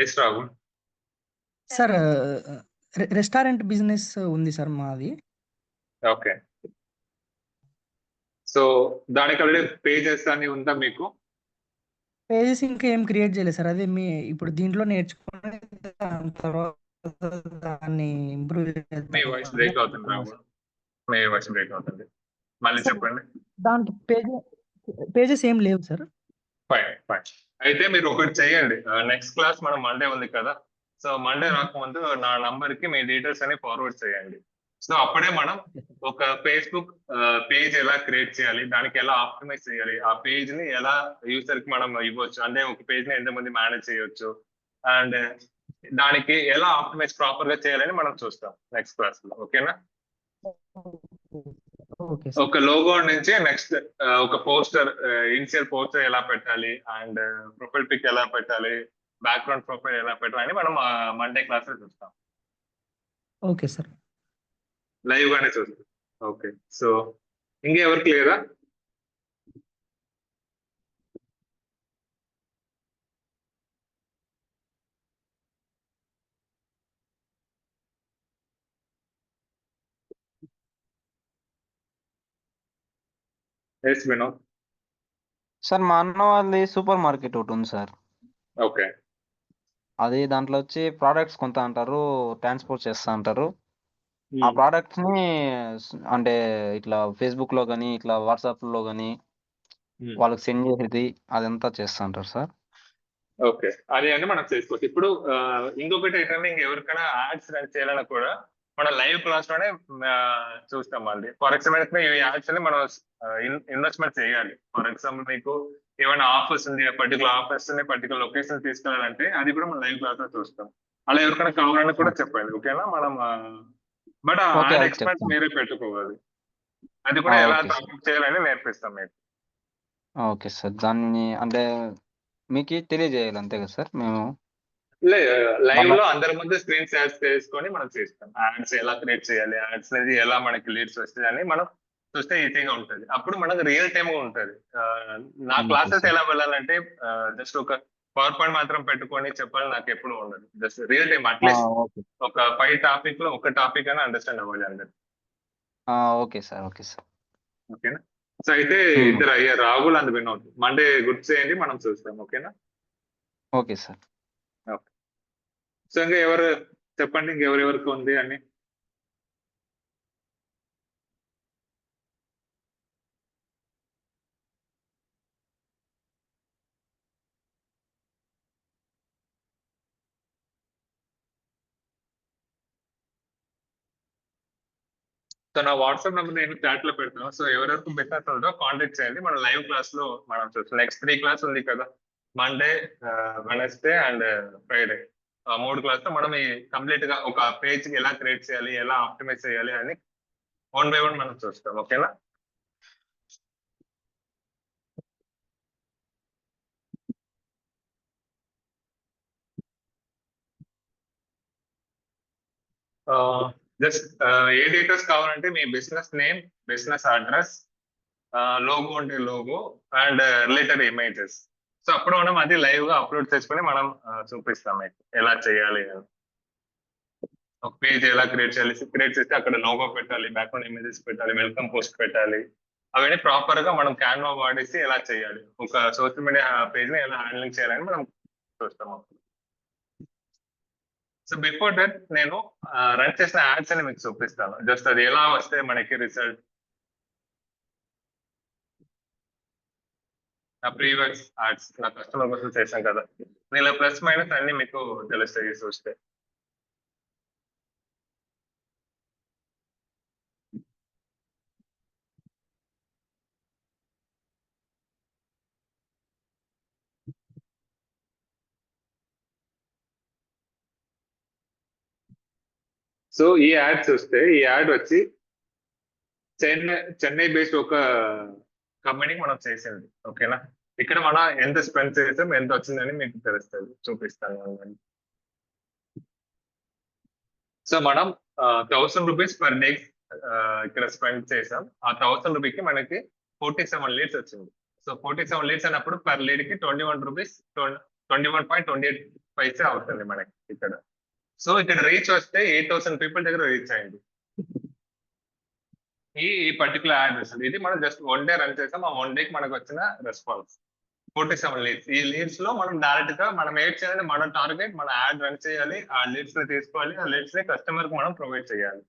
Yes Rahul. Sir restaurant business ఉంది సార్ మాది. ఓకే. సో దానికి ఆల్రెడీ పేజెస్ అని ఉందా మీకు? పేజెస్ ఇంకా ఏం క్రియేట్ చేయలేదు సార్. అదే మీ ఇప్పుడు దీంట్లో నేర్చుకుని దాని తర్వాత దాన్ని ఇంప్రూవ్ మీ వాయిస్ బ్రేక్ అవుతుంది రాహుల్. మీ వాయిస్ బ్రేక్ అవుతుంది, మళ్ళీ చెప్పండి. దాంట్లో పేజెస్ ఏం లేవు సార్. Fine fine. అయితే మీరు ఒకటి చేయండి. నెక్స్ట్ క్లాస్ మనం మండే ఉంది కదా, సో మండే రాకముందు నా నంబర్ కి మీ డీటెయిల్స్ అని ఫార్వర్డ్ చేయండి. సో అప్పుడే మనం ఒక ఫేస్బుక్ పేజ్ ఎలా క్రియేట్ చేయాలి, దానికి ఎలా ఆప్టిమైజ్ చేయాలి, ఆ పేజ్ ని ఎలా యూజర్ కి మనం ఇవ్వచ్చు, అంటే ఒక పేజ్ ని ఎంతమంది మేనేజ్ చేయొచ్చు అండ్ దానికి ఎలా ఆప్టిమైజ్ ప్రాపర్ గా చేయాలని మనం చూస్తాం నెక్స్ట్ క్లాస్ లో. ఓకేనా? Okay sir. ఒక లోగో నుంచి నెక్స్ట్ ఒక పోస్టర్, ఇనిషియల్ పోస్టర్ ఎలా పెట్టాలి అండ్ ప్రొఫైల్ పిక్ ఎలా పెట్టాలి, బ్యాక్గ్రౌండ్ ప్రొఫైల్ ఎలా పెట్టాలి అని మనం మండే క్లాస్ లో చూస్తాం. Okay sir. లైవ్ గానే చూస్తాం. ఓకే. సో ఇంకెవరికి లేదా? ఎస్ వినోద్. సార్ మా అన్న వాళ్ళది సూపర్ మార్కెట్ ఒకటి ఉంది సార్. ఓకే. అది దాంట్లో వచ్చి ప్రోడక్ట్స్ కొంత అంటారు, ట్రాన్స్పోర్ట్ చేస్తా అంటారు. ఆ ప్రోడక్ట్స్ ని అంటే ఇట్లా ఫేస్బుక్ లో కానీ ఇట్లా వాట్సాప్ లో కానీ వాళ్ళకి సెండ్ చేసేది అదంతా చేస్తా అంటారు సార్. ఓకే, అది అని మనం చేసుకోవచ్చు. ఇప్పుడు ఇంకొకటి ఏంటంటే ఇంకెవరికైనా యాడ్స్ రన్ చేయాలన్నా కూడా మనం లైవ్ క్లాస్ లోనే చూస్తాం. మళ్ళీ ఫర్ ఎగ్జాంపుల్ ఈ యాడ్స్ అని మనం ఇన్వెస్ట్మెంట్ చేయాలి. ఫర్ ఎగ్జాంపుల్ మీకు ఏమైనా ఆఫర్స్ ఉంది, పర్టికులర్ ఆఫర్స్ పర్టికులర్ లొకేషన్ తీసుకెళ్ళాలంటే అది కూడా మనం లైవ్ క్లాస్ లో చూస్తాం. అలా ఎవరికైనా కావాలని కూడా చెప్పండి. ఓకేనా? మనం బట్ ఓకే, యాడ్ అది ఎక్స్పెన్స్ చెప్తాను. మీరే పెట్టుకోవాలి. అది కూడా ఎలా ఓకే సార్. టాపిక్ చేయాలని నేర్పిస్తాం మీకు. Okay sir. దాన్ని అంటే మీకు తెలియజేయాలి అంతే కదా సార్? మేము లైవ్ లో అందరి ముందు స్క్రీన్ షేర్ చేసుకొని మనం చేస్తాం. యాడ్స్ ఎలా క్రియేట్ చేయాలి, యాడ్స్ అనేది ఎలా మనకి లీడ్స్ వస్తాయి అని మనం చూస్తే ఈజీగా ఉంటుంది. అప్పుడు మనకు రియల్ టైమ్ గా ఉంటుంది. నా క్లాసెస్ ఎలా వెళ్ళాలంటే జస్ట్ ఒక పవర్ పాయింట్ మాత్రం పెట్టుకొని చెప్పాలి నాకు ఎప్పుడు ఉండదు. Just real time at least okay. ఒక 5 టాపిక్ లో ఒక టాపిక్ అని అండర్స్టాండ్ అవ్వాలి అందరు. Okay sir. Okay sir. ఓకేనా? సో అయితే ఇద్దరు అయ్యారు, రాహుల్ అండ్ వినోద్. మండే గుర్తు చేయండి, మనం చూస్తాం. ఓకేనా? Okay sir. ఓకే. సో ఇంకా ఎవరు చెప్పండి, ఇంకెవరెవరికి ఉంది అని. సో నా వాట్సాప్ నెంబర్ నేను చాట్ లో పెడతాను. సో ఎవరెవరికి బిజినెస్ ఉందో కాంటాక్ట్ చేయండి. మన లైవ్ క్లాస్ లో మనం చూస్తాం. నెక్స్ట్ 3 క్లాస్ ఉంది కదా, మండే, వెనస్డే అండ్ ఫ్రైడే. ఆ 3 క్లాస్ లో మనం ఈ కంప్లీట్ గా ఒక పేజ్ ఎలా క్రియేట్ చేయాలి, ఎలా ఆప్టిమైజ్ చేయాలి అని 1 by 1 మనం చూస్తాం. ఓకేనా? జస్ట్ ఏ డీటెయిల్స్ కావాలంటే మీ business name, business address, logo ఉంటే logo and related images. So అప్పుడు మనం అది లైవ్ గా అప్లోడ్ చేసుకుని మనం చూపిస్తాం మీకు ఎలా చేయాలి అని. ఒక పేజ్ ఎలా క్రియేట్ చేయాలి, క్రియేట్ చేస్తే అక్కడ లోగో పెట్టాలి, బ్యాక్గ్రౌండ్ ఇమేజెస్ పెట్టాలి, వెల్కమ్ పోస్ట్ పెట్టాలి. అవన్నీ ప్రాపర్ గా మనం క్యాన్వా వాడేసి ఎలా చేయాలి, ఒక సోషల్ మీడియా పేజ్ ని ఎలా హ్యాండ్లింగ్ చేయాలని మనం చూస్తాం. సో బిఫోర్ దట్ నేను రన్ చేసిన యాడ్స్ అని మీకు చూపిస్తాను. జస్ట్ అది ఎలా వస్తే మనకి రిజల్ట్, నా ప్రీవియస్ యాడ్స్ నా కస్టమర్ కోసం చేశాం కదా, నేను ప్లస్ మైనస్ అన్ని మీకు తెలుస్తాయి చూస్తే. సో ఈ యాడ్ చూస్తే ఈ యాడ్ వచ్చి చెన్నై బేస్డ్ ఒక కంపెనీకి మనం చేసింది. ఓకేనా, ఇక్కడ మనం ఎంత స్పెండ్ చేసాం, ఎంత వచ్చిందని మీకు తెలుస్తుంది, చూపిస్తాను. సో మనం 1000 రూపీస్ పర్ డే ఇక్కడ స్పెండ్ చేసాం. ఆ 1000 రూపీకి మనకి 47 లీడ్స్ వచ్చింది. సో 47 లీడ్స్ అన్నప్పుడు పర్ లీడ్ కి 21 రూపీస్ 21.28 పైసే అవుతుంది మనకి ఇక్కడ. సో ఇక్కడ రీచ్ వస్తే 8000 పీపుల్ దగ్గర రీచ్ అయింది ఈ పర్టికులర్ యాడ్ వస్తుంది. ఇది మనం జస్ట్ 1 డే రన్ చేసాం. ఆ 1 డేకి మనకు వచ్చిన రెస్పాన్స్ 47 లీడ్స్. ఈ లీడ్స్ లో మనం డైరెక్ట్ గా మనం ఏడ్ చేయాలి, మన టార్గెట్ మన యాడ్ రన్ చేయాలి, ఆ లీడ్స్ ని తీసుకోవాలి, ఆ లీడ్స్ ని కస్టమర్ కి మనం ప్రొవైడ్ చేయాలి.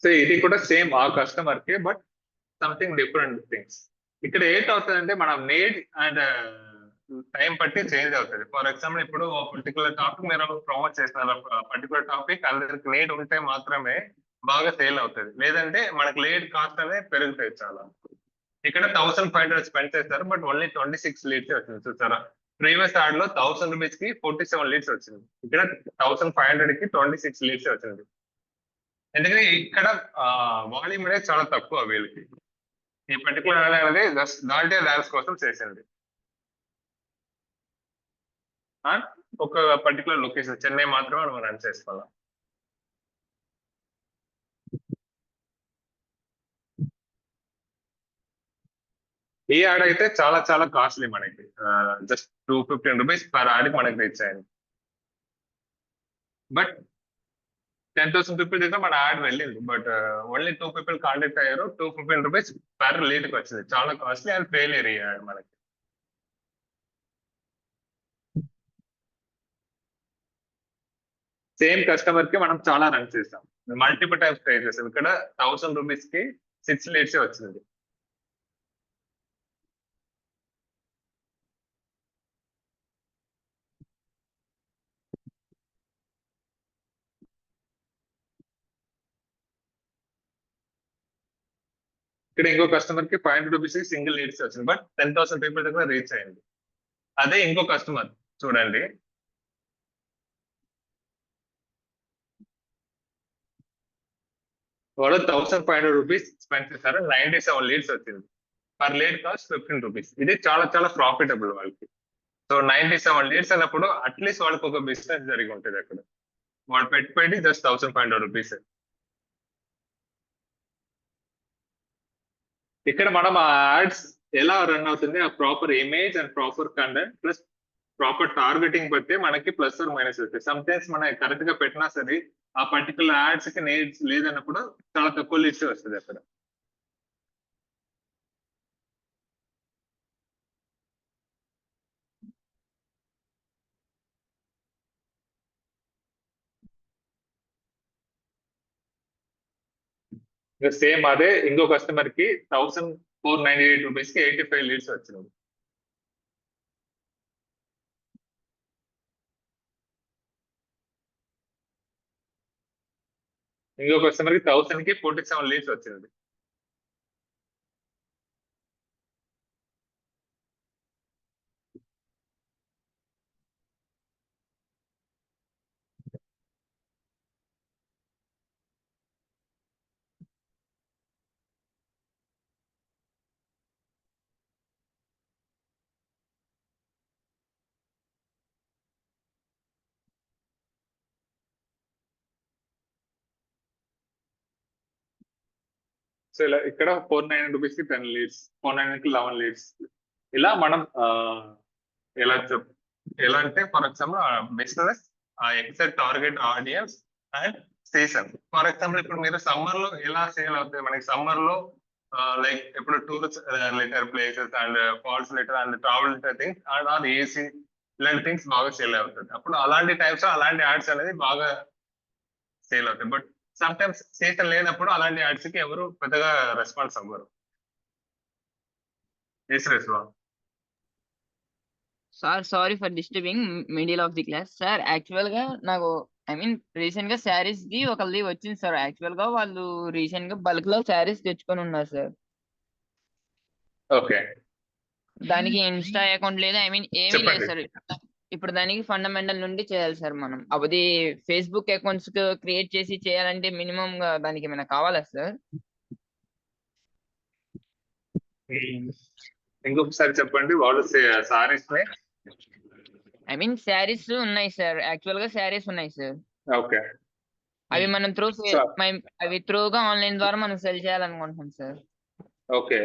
సో ఇది కూడా సేమ్ ఆ కస్టమర్ కి, బట్ సంథింగ్ డిఫరెంట్ థింగ్స్. ఇక్కడ ఏంటి అవుతుందంటే మనం నీడ్ అండ్ టైం బట్టి చేంజ్ అవుతుంది. ఫర్ ఎగ్జాంపుల్ ఇప్పుడు పర్టికులర్ టాపిక్ మీరు ప్రమోట్ చేస్తున్నారు, పర్టికులర్ టాపిక్ అందరికి నీడ్ ఉంటే మాత్రమే బాగా సేల్ అవుతుంది, లేదంటే మనకు లీడ్ కాస్ట్ అనేది పెరుగుతాయి చాలా. ఇక్కడ 1500 స్పెండ్ చేస్తారు, బట్ ఓన్లీ 26 లీడ్స్ వచ్చింది. చూసారా, ప్రీవియస్ యాడ్ లో 1000 రూపీస్ కి 47 లీడ్స్ వచ్చింది, ఇక్కడ 1500 కి 26 లీడ్స్ వచ్చింది. ఎందుకంటే ఇక్కడ వాల్యూమ్ అనేది చాలా తక్కువ వీళ్ళకి. ఈ పర్టికులర్ యాడ్ అనేది జస్ట్ దాంటే డాన్స్ కోసం చేసింది. ఒక పర్టికులర్ లొకేషన్ చెన్నై మాత్రమే మనం రన్ చేసుకోవాలి. ఈ యాడ్ అయితే చాలా చాలా కాస్ట్లీ మనకి, జస్ట్ 215 రూపీస్ పర్ యాడ్ కి మనకి రీచ్ అయింది. బట్ 10,000 పీపుల్ అయితే మన యాడ్ వెళ్ళింది, బట్ ఓన్లీ 2 పీపుల్ కాంటాక్ట్ అయ్యారు. 215 రూపీస్ పర్ లీడ్ కి వచ్చింది, చాలా కాస్ట్లీ అండ్ ఫెయిలియర్ ఈ యాడ్ మనకి. సేమ్ కస్టమర్ కి మనం చాలా రన్ చేస్తాం, మల్టిపుల్ టైమ్స్ ట్రై చేస్తాం. ఇక్కడ 1000 రూపీస్ కి 6 లీడ్స్ వచ్చింది. ఇక్కడ ఇంకో కస్టమర్ కి 500 రూపీస్ సింగిల్ లీడ్స్ వచ్చింది, బట్ 10,000 పీపుల్ దగ్గర రీచ్ అయింది. అదే ఇంకో కస్టమర్ చూడండి, వాళ్ళు 1500 రూపీస్ స్పెండ్ చేశారు, 97 లీడ్స్ వచ్చింది. Per lead cost 15 rupees. ఇది చాలా చాలా ప్రాఫిటబుల్ వాళ్ళకి. సో 97 లీడ్స్ అన్నప్పుడు అట్లీస్ట్ వాళ్ళకి ఒక బిజినెస్ జరిగి ఉంటుంది అక్కడ. వాళ్ళు పెట్టి జస్ట్ 1500 రూపీస్. ఇక్కడ మనం ఆ యాడ్స్ ఎలా రన్ అవుతుంది, ఆ proper image and proper content plus proper targeting బట్టి మనకి ప్లస్ ఆర్ మైనస్ వస్తాయి. సమ్ టైమ్స్ మనం కరెక్ట్ గా పెట్టినా సరే ఆ పర్టికులర్ యాడ్స్ కి నీడ్స్ లేదన్నప్పుడు చాలా తక్కువ లీడ్స్ వస్తుంది అక్కడ. సేమ్ అదే ఇంకో కస్టమర్ కి 1498 రూపీస్ కి 85 లీడ్స్ వచ్చింది. ఇంకో కస్టమర్ కి 1000 కి 47 లీడ్స్ వచ్చింది. సో ఇలా ఇక్కడ 499 రూపీస్ కి 10 లీడ్స్, 499 కి 11 లీడ్స్. ఇలా మనం ఎలా ఎలా అంటే for example business exact target audience and season. For example ఇప్పుడు మీరు సమ్మర్ లో ఎలా సేల్ అవుతుంది మనకి, సమ్మర్ లో లైక్ ఇప్పుడు tourist related places and falls related and travel related things and or AC ఇలాంటి థింగ్స్ బాగా సేల్ అవుతుంది. అప్పుడు అలాంటి టైప్స్ అలాంటి యాడ్స్ అనేది బాగా సేల్ అవుతాయి. బట్ సమ్ టైమ్స్ సీజన్ లేనప్పుడు అలాంటి యాడ్స్ కి ఎవరు పెద్దగా రెస్పాన్స్ అవ్వరు. Sir sorry for disturbing middle of the class. Sir actual గా నాకు ఐ మీన్ రీసెంట్ గా శారీస్ ది ఒకళ్ళది వచ్చింది సార్. యాక్చువల్ గా వాళ్ళు రీసెంట్ గా బల్క్ లో శారీస్ తెచ్చుకొని ఉన్నారు సార్. ఓకే, దానికి ఇన్స్టా అకౌంట్ లేదు, ఐ మీన్ ఏమీ లేదు చెప్పండి. సార్. ఇప్పుడు దానికి ఫండమెంటల్ నుండి చేయాలి సార్ మనం. అది ఫేస్బుక్ అకౌంట్స్ క్రియేట్ చేసి చేయాలంటే మినిమం గా దానికి ఏమైనా కావాలా సార్? ఇంకొకసారి చెప్పండి. వాళ్ళు సారీస్ ని ఐ మీన్ శారీస్ ఉన్నాయి సార్, యాక్చువల్ గా శారీస్ ఉన్నాయి సార్. ఓకే. అవి మనం సో అవి త్రూగా ఆన్లైన్ ద్వారా మనం సెల్ చేయాలనుకుంటున్నాం సార్. ఓకే,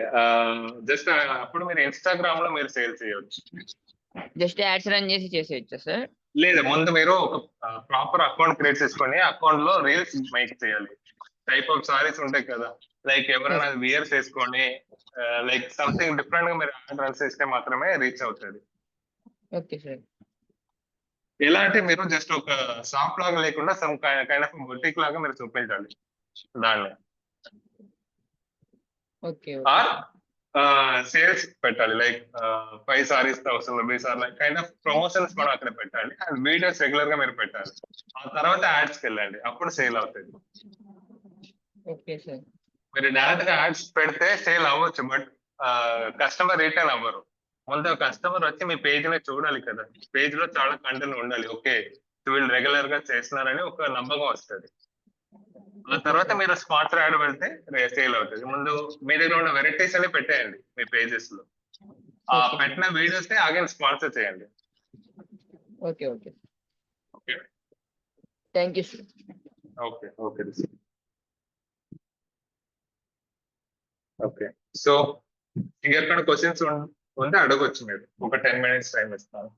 జస్ట్ అప్పుడు మీరు ఇన్స్టాగ్రామ్ లో మీరు సేల్ చేయొచ్చు. జస్ట్ యాడ్స్ రన్ చేసి చేసేయచ్చా సార్? లేదా ముందు మీరు ఒక ప్రాపర్ అకౌంట్ క్రియేట్ చేసుకొని అకౌంట్ లో రీల్స్ మేక్ చేయాలి. టైప్ ఆఫ్ సారీస్ ఉంటాయి కదా, లైక్ ఎవరైనా వియర్స్ వేసుకొని లైక్ సంథింగ్ డిఫరెంట్ గా మీరు రన్ చేస్తే మాత్రమే రీచ్ అవుతుంది. Okay sir. ఎలా అంటే మీరు జస్ట్ ఒక షాప్ లాగా లేకుండా సమ్ కైండ్ ఆఫ్ బొటిక్ లాగా మీరు చూపించాలి దాన్ని. ఓకే ఆర్ సేల్స్ పెట్టాలి, like 5 saris 1000 rupees or like kind of promotions మనం అక్కడ పెట్టాలి. అండ్ వీడియోస్ రెగ్యులర్ గా మీరు పెట్టాలి. ఆ తర్వాత యాడ్స్ కి వెళ్ళండి, అప్పుడు సేల్ అవుతుంది. Okay sir. మీరు డైరెక్ట్ గా యాడ్స్ పెడితే సేల్ అవ్వచ్చు, బట్ కస్టమర్ రిటర్న్ అవ్వరు. ముందు కస్టమర్ వచ్చి మీ పేజ్ ని చూడాలి కదా, పేజ్ లో చాలా కంటెంట్ ఉండాలి. ఓకే, వీళ్ళు రెగ్యులర్ గా చేస్తున్నారని ఒక నమ్మకం వస్తుంది. ఆ తర్వాత మీరు స్పాన్సర్ యాడ్ పెడితే సేల్ అవుతుంది. ముందు మీ దగ్గర ఉన్న వెరైటీస్ అన్ని పెట్టేయండి మీ పేజెస్ లో. ఆ పెట్టిన వీడియోస్ ని అగైన్ స్పాన్సర్ చేయండి. Okay okay okay thank you sir. Okay okay okay. So ఇంకెక్కడ క్వశ్చన్స్ ఉంటే అడగొచ్చు మీరు. ఒక 10 minutes టైం ఇస్తాను.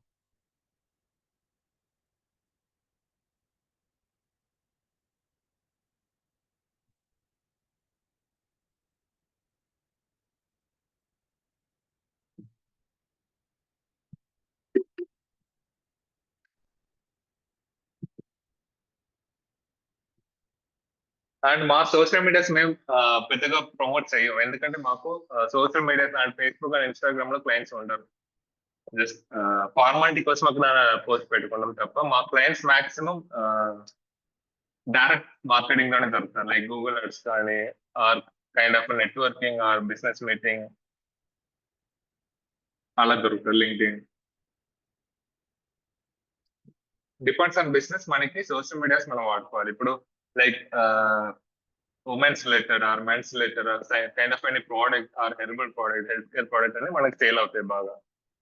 అండ్ మా సోషల్ మీడియాస్ మేము పెద్దగా ప్రమోట్ చేయం, ఎందుకంటే మాకు social medias and Facebook and Instagram లో క్లయింట్స్ ఉండరు. జస్ట్ ఫార్మాలిటీ కోసం అక్కడ పోస్ట్ పెట్టుకుంటాం తప్ప మా క్లయింట్స్ మాక్సిమం డైరెక్ట్ మార్కెటింగ్ లోనే దొరుకుతారు, లైక్ గూగుల్ యాడ్స్ కానీ or kind of networking or business meeting అలా దొరుకుతారు. LinkedIn depends on business. మనకి సోషల్ మీడియాస్ మనం వాడుకోవాలి. ఇప్పుడు like women's letter or men's letter or kind of any product or herbal product, health care product అనేది మనకి sale అవుతాయి బాగా.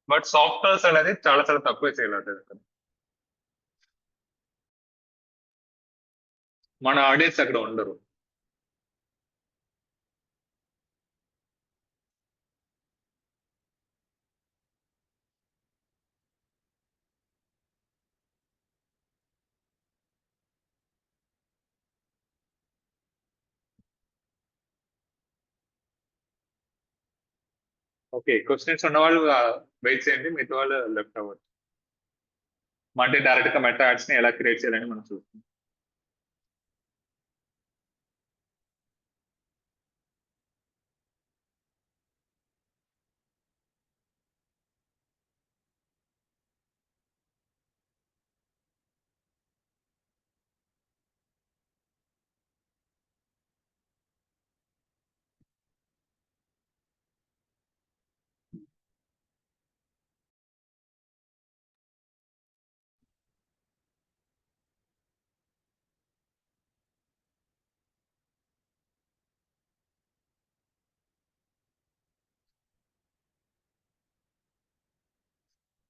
బట్ సాఫ్ట్వేర్స్ అనేది చాలా చాలా తక్కువ సేల్ అవుతుంది. మన ఆడియన్స్ అక్కడ ఉండరు. ఓకే, క్వశ్చన్స్ ఉన్న వాళ్ళు వెయిట్ చేయండి, మిగతా వాళ్ళు లెఫ్ట్ అవ్వచ్చు. అంటే డైరెక్ట్ గా మెటా యాడ్స్ ని ఎలా క్రియేట్ చేయాలని మనం చూస్తాం.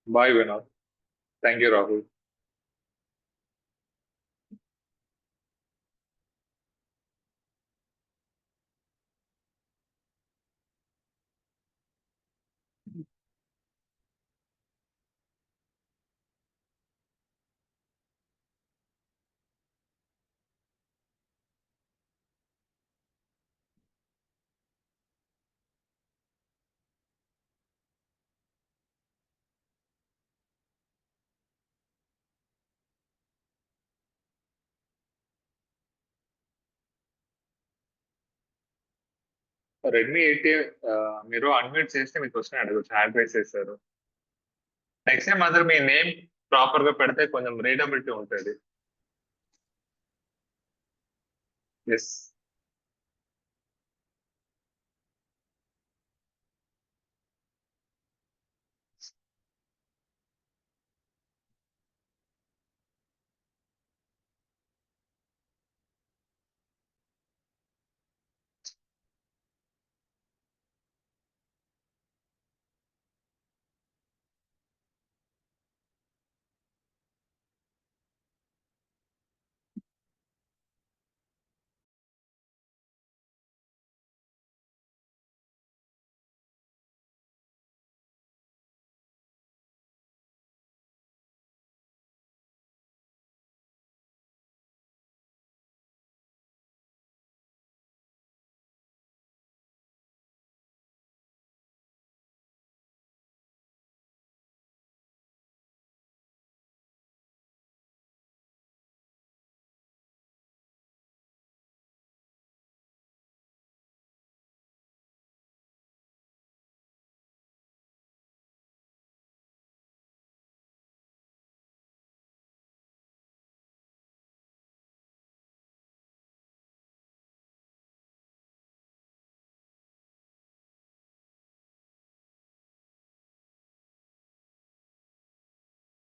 Bye Vinod. Thank you Rahul. Redmi 8 మీరు అన్మ్యూట్ చేస్తే మీకు క్వశ్చన్ అడగచ్చు, హ్యాండ్ రైస్ చేశారు. నెక్స్ట్ టైం మాత్రం మీ నేమ్ ప్రాపర్ గా పెడితే కొంచెం రీడబిలిటీ ఉంటుంది. ఎస్